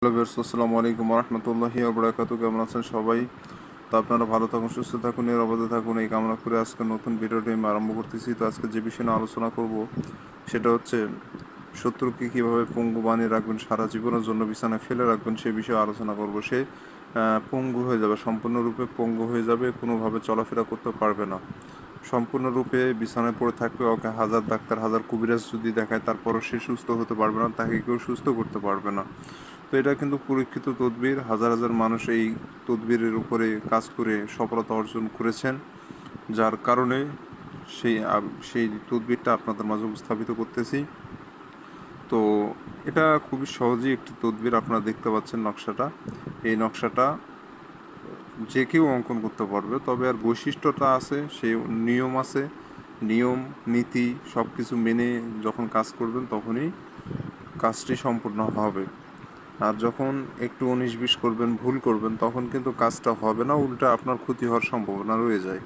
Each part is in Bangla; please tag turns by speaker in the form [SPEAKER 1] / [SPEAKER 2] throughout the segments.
[SPEAKER 1] হ্যালো ভিউয়ার্স, আসসালামু আলাইকুম ওয়া রাহমাতুল্লাহি ওয়া বারাকাতুহু। কেমন আছেন সবাই? তো আপনারা ভালো থাকুন, সুস্থ থাকুন, নিরাপদে থাকুন এই কামনা করে আজকে নতুন ভিডিওটি আমি আরম্ভ করতেছি। তো আজকে যে বিষয় নিয়ে আলোচনা করব সেটা হচ্ছে শত্রুকে কীভাবে পঙ্গু বানিয়ে রাখবেন, সারা জীবনের জন্য বিছানায় ফেলে রাখবেন সে বিষয়ে আলোচনা করব। সে পঙ্গু হয়ে যাবে, সম্পূর্ণরূপে পঙ্গু হয়ে যাবে, কোনোভাবে চলাফেরা করতে পারবে না, সম্পূর্ণরূপে বিছানায় পড়ে থাকবে। ওকে হাজার ডাক্তার, হাজার কবিরাজ যদি দেখায় তারপরও সে সুস্থ হতে পারবে না, তাকে কেউ সুস্থ করতে পারবে না। তো এটা কিন্তু পরীক্ষিত তদবির, হাজার হাজার মানুষ এই তদবিরের উপরে কাজ করে সফলতা অর্জন করেছেন, যার কারণে সেই তদবিরটা আপনাদের মাঝে উপস্থাপিত করতেছি। তো এটা খুবই সহজেই একটি তদবির, আপনারা দেখতে পাচ্ছেন নকশাটা। এই নকশাটা যে কেউ অঙ্কন করতে পারবে, তবে আর বৈশিষ্ট্যটা আছে, সেই নিয়ম আছে, নিয়ম নীতি সব কিছু মেনে যখন কাজ করবেন তখনই কাজটি সম্পূর্ণ হবে। আর যখন একটু 19-20 করবেন, ভুল করবেন, তখন কিন্তু কাজটা হবে না, উল্টা আপনার ক্ষতি হওয়ার সম্ভাবনা রয়ে যায়।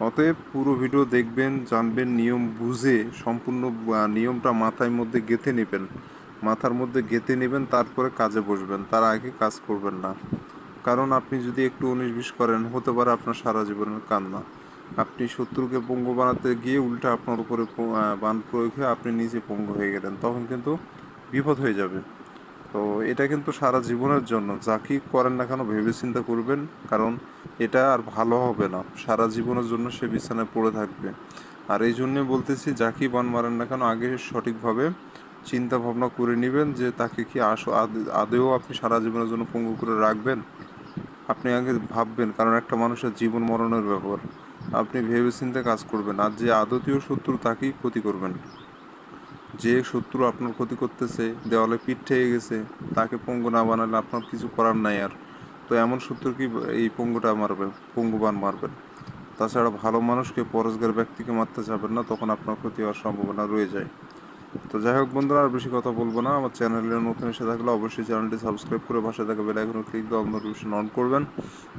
[SPEAKER 1] অতএব পুরো ভিডিও দেখবেন, জানবেন, নিয়ম বুঝে সম্পূর্ণ নিয়মটা মাথার মধ্যে গেঁথে নেবেন, মাথার মধ্যে গেঁথে নেবেন, তারপরে কাজে বসবেন, তার আগে কাজ করবেন না। কারণ আপনি যদি একটু 19-20 করেন, হতে পারে আপনার সারা জীবনের কান্না। আপনি শত্রুকে পঙ্গু বানাতে গিয়ে উল্টা আপনার উপরে বান প্রয়োগ হয়ে আপনি নিজে পঙ্গু হয়ে গেলেন, তখন কিন্তু বিপদ হয়ে যাবে। তো এটা কিন্তু সারা জীবনের জন্য, যাকেই করেন না কেন ভেবে চিন্তা করবেন, কারণ এটা আর ভালো হবে না, সারা জীবনের জন্য সে বিছানায় পড়ে থাকবে। আর এই জন্যে বলতেছি, যাকেই বান মারেন না কেন আগে সঠিকভাবে চিন্তা ভাবনা করে নেবেন যে তাকে কি আদেও আপনি সারা জীবনের জন্য পঙ্গু করে রাখবেন। আপনি আগে ভাববেন, কারণ একটা মানুষের জীবন মরণের ব্যাপার। আপনি ভেবে চিন্তে কাজ করবেন, আর যে আদতীয় শত্রু তাকেই ক্ষতি করবেন। যে শত্রু আপনার ক্ষতি করতেছে, দেওয়ালে পিঠ ঠেকে গেছে, তাকে পঙ্গু না বানালে আপনার কিছু করার নাই আর। তো এমন শত্রু কি এই পঙ্গুটা মারবে, পঙ্গুবান মারবেন। তাছাড়া ভালো মানুষকে, পরোজগার ব্যক্তিকে মারতে যাবেন না, তখন আপনার ক্ষতি হওয়ার সম্ভাবনা রয়ে যায়। তো যাই হোক বন্ধুরা, আর বেশি কথা বলবো না। আমার চ্যানেলে নতুন এসে থাকলে অবশ্যই চ্যানেলটি সাবস্ক্রাইব করে পাশে থাকা বেল আইকনে ক্লিক দিয়ে অল নোটিফিকেশন অন করবেন,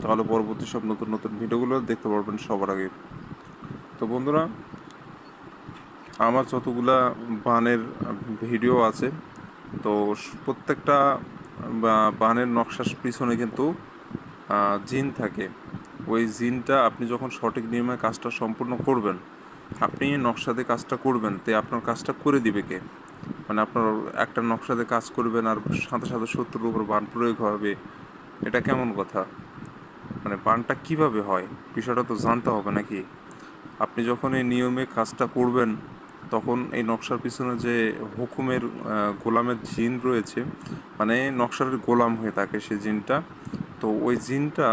[SPEAKER 1] তাহলে পরবর্তী সব নতুন নতুন ভিডিওগুলো দেখতে পারবেন সবার আগে। তো বন্ধুরা, আমার যতগুলা বানের ভিডিও আছে, তো প্রত্যেকটা বানের নকশার পিছনে কিন্তু জিন থাকে। ওই জিনটা আপনি যখন সঠিক নিয়মে কাজটা সম্পূর্ণ করবেন, আপনি নকশাতে কাজটা করবেন, তে আপনার কাজটা করে দিবে কে? মানে আপনার একটা নকশাতে কাজ করবেন আর সাথে সাথে শত্রুর উপর বান প্রয়োগ হবে, এটা কেমন কথা? মানে বানটা কিভাবে হয়, বিষয়টা তো জানতে হবে নাকি? আপনি যখন এই নিয়মে কাজটা করবেন, তখন এই নকশার পিছনে যে হুকুমের গোলামের জিন রয়েছে, মানে নকশার গোলাম হয়ে থাকে সে জিনটা। তো ওই জিনটা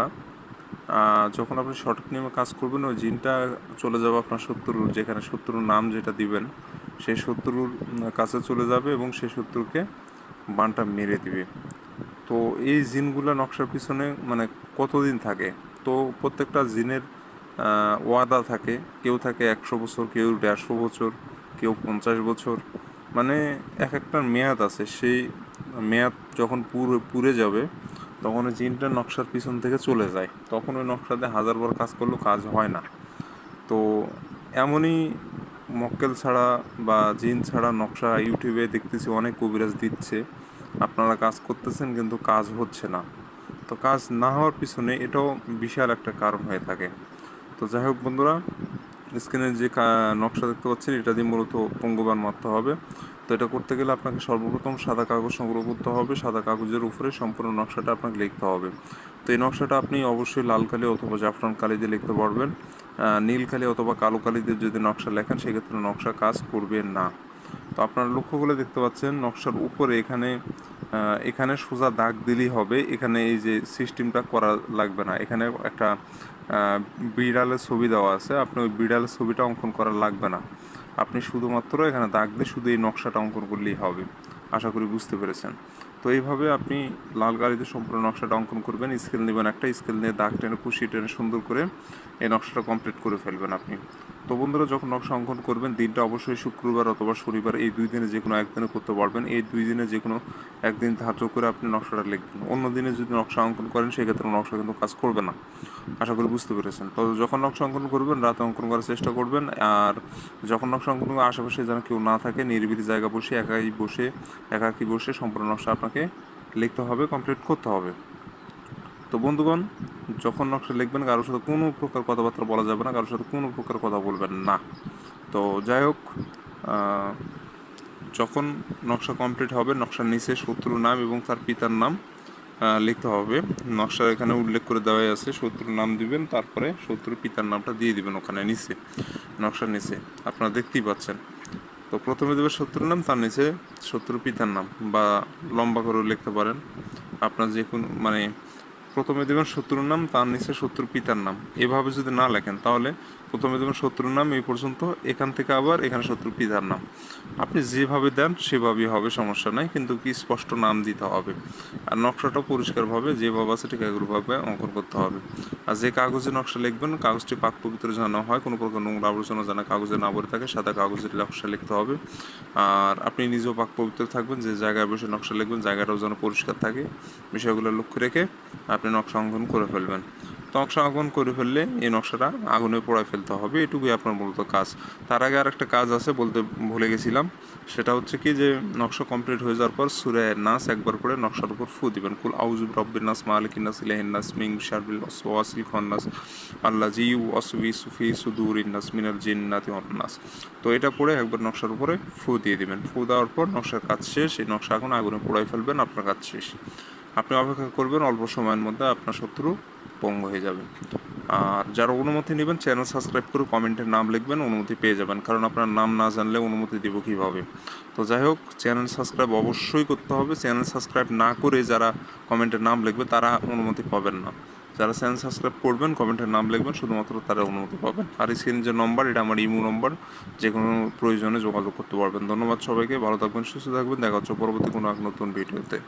[SPEAKER 1] যখন আপনি সঠিক নিয়মে কাজ করবেন, ওই জিনটা চলে যাবে আপনার শত্রুর, যেখানে শত্রুর নাম যেটা দিবেন সেই শত্রুর কাছে চলে যাবে এবং সেই শত্রুকে বানটা মেরে দিবে। তো এই জিনগুলো নকশার পিছনে মানে কতদিন থাকে? তো প্রত্যেকটা জিনের ওয়াদা থাকে, কেউ থাকে 100 বছর, কেউ 150 বছর, কেউ 50 বছর, মানে এক একটার মেয়াদ আছে। সেই মেয়াদ যখন পুরে যাবে, তখন ওই জিনটা নকশার পিছন থেকে চলে যায়, তখন ওই নকশাতে হাজারবার কাজ করলেও কাজ হয় না। তো এমনই মক্কেল ছাড়া বা জিন ছাড়া নকশা ইউটিউবে দেখতেছি অনেক কবিরাজ দিচ্ছে, আপনারা কাজ করতেছেন কিন্তু কাজ হচ্ছে না। তো কাজ না হওয়ার পিছনে এটাও বিশাল একটা কারণ হয়ে থাকে। তো যাই হোক বন্ধুরা, স্ক্রিনে যে নকশা দেখতে পাচ্ছেন, এটা দিয়ে মূলত পঙ্গবান মারতে হবে। তো এটা করতে গেলে আপনাকে সর্বপ্রথম সাদা কাগজ সংগ্রহ করতে হবে, সাদা কাগজের উপরে সম্পূর্ণ নকশাটা আপনাকে লিখতে হবে। তো এই নকশাটা আপনি অবশ্যই লাল কালি অথবা জাফরান কালি দিয়ে লিখতে পারবেন। নীল কালি অথবা কালো কালি দিয়ে যদি নকশা লেখেন, সেক্ষেত্রে নকশা কাজ করবে না। তো আপনারা লক্ষ্য করে দেখতে পাচ্ছেন নকশার উপরে এখানে এখানে সোজা দাগ দিলেই হবে, এখানে এই যে সিস্টেমটা করা লাগবে না। এখানে একটা বিড়ালের ছবি দেওয়া আছে, আপনি ওই বিড়ালের ছবিটা অঙ্কন করা লাগবে না, আপনি শুধুমাত্র এখানে দাগ দিয়ে শুধু এই নকশাটা অঙ্কন করলেই হবে। আশা করি বুঝতে পেরেছেন। তো এইভাবে আপনি লাল কালিতে সম্পূর্ণ নকশাটা অঙ্কন করবেন, স্কেল নেবেন, একটা স্কেল নিয়ে দাগ টেনে কুশি টেনে সুন্দর করে এই নকশাটা কমপ্লিট করে ফেলবেন আপনি। তো বন্ধুরা, যখন নকশা অঙ্কন করবেন, দিনটা অবশ্যই শুক্রবার অথবা শনিবার, এই দুই দিনে যে কোনো একদিনে করতে পারবেন। এই দুই দিনে যে কোনো একদিন ধার্য করে আপনি নকশাটা লিখবেন। অন্য দিনে যদি নকশা অঙ্কন করেন, সেক্ষেত্রে নকশা কিন্তু কাজ করবে না। আশা করি বুঝতে পেরেছেন। তো যখন নকশা অঙ্কন করবেন, রাতে অঙ্কন করার চেষ্টা করবেন। আর যখন নকশা অঙ্কন করবেন, আশেপাশে যেন কেউ না থাকে, নিরিবিলি জায়গা বসে একাই বসে একাকি বসে সম্পূর্ণ নকশা আপনাকে লিখতে হবে, কমপ্লিট করতে হবে। তো বন্ধুগণ, যখন নকশা লিখবেন কারোর সাথে কোনো প্রকার কথাবার্তা বলা যাবে না, কারোর সাথে কোনো প্রকার কথা বলবেন না। তো যাই হোক, যখন নকশা কমপ্লিট হবে নকশার নিচে শত্রুর নাম এবং তার পিতার নাম লিখতে হবে। নকশার এখানে উল্লেখ করে দেওয়াই আছে, শত্রুর নাম দিবেন, তারপরে শত্রুর পিতার নামটা দিয়ে দিবেন ওখানে নিচে, নকশার নিচে আপনারা দেখতেই পাচ্ছেন। তো প্রথমে দেবেন শত্রুর নাম, তার নিচে শত্রুর পিতার নাম, বা লম্বা করেও লিখতে পারেন আপনার যে কোনো, মানে প্রথমে দেবেন শত্রুর নাম, তার নিচে শত্রুর পিতার নাম। এভাবে যদি না লেখেন তাহলে প্রথমে দেবেন শত্রুর নাম এই পর্যন্ত, এখান থেকে আবার এখানে শত্রুর পিতার নাম। আপনি যেভাবে দেন সেভাবেই হবে, সমস্যা নাই, কিন্তু কি স্পষ্ট নাম দিতে হবে। আর নকশাটা পরিষ্কারভাবে যেভাবে আছে ঠিক একভাবে অঙ্কন করতে হবে। আর যে কাগজে নকশা লিখবেন কাগজটি পাক পবিত্র যেন হয়, কোনো প্রকার নোংরা আবর্জনা যেন কাগজে না ভরে থাকে, সাদা কাগজের নকশা লিখতে হবে। আর আপনি নিজেও পাক পবিত্র থাকবেন, যে জায়গায় বসে নকশা লিখবেন জায়গাটাও যেন পরিষ্কার থাকে। বিষয়গুলো লক্ষ্য রেখে আপনি নকশা অঙ্কন করে ফেলবেন। তো নকশা অঙ্কন করে ফেললে এই নকশাটা আগুনে পোড়ায় ফেলতে হবে, এটুকুই আপনার মূলত কাজ। তার আগে আর একটা কাজ আছে, বলতে ভুলে গেছিলাম, সেটা হচ্ছে কি যে নকশা কমপ্লিট হয়ে যাওয়ার পর সূরা নাস একবার করে নকশার উপর ফু দিবেন। কুল আউযু বিরাব্বিন নাস মালিকিন নাস ইলাহিন নাস মিন শাররিল ওয়াসওয়াসিল খান্নাস আল্লাযী ইউওয়াসওয়িসু ফি সুদুরিন নাস মিনাল জিন্নাতি ওয়ান নাস। তো এটা পড়ে একবার নকশার উপরে ফু দিয়ে দিবেন। ফু দেওয়ার পর নকশার কাজ শেষ, এই নকশা এখন আগুনে পোড়ায় ফেলবেন, আপনার কাজ শেষ। আপনি অপেক্ষা করবেন, অল্প সময়ের মধ্যে আপনার শত্রু পঙ্গু হয়ে যাবে। আর যারা অনুমতি নেবেন চ্যানেল সাবস্ক্রাইব করে কমেন্টের নাম লিখবেন, অনুমতি পেয়ে যাবেন, কারণ আপনার নাম না জানলে অনুমতি দিব কীভাবে। তো যাই হোক, চ্যানেল সাবস্ক্রাইব অবশ্যই করতে হবে। চ্যানেল সাবস্ক্রাইব না করে যারা কমেন্টের নাম লিখবে তারা অনুমতি পাবেন না। যারা চ্যানেল সাবস্ক্রাইব করবেন, কমেন্টের নাম লিখবেন, শুধুমাত্র তারা অনুমতি পাবেন। আর স্ক্রিনে যে নম্বর, এটা আমার ইমো নম্বর, যে কোনো প্রয়োজনে যোগাযোগ করতে পারবেন। ধন্যবাদ সবাইকে, ভালো থাকবেন, সুস্থ থাকবেন, দেখা হচ্ছে পরবর্তী কোনো এক নতুন ভিডিওতে।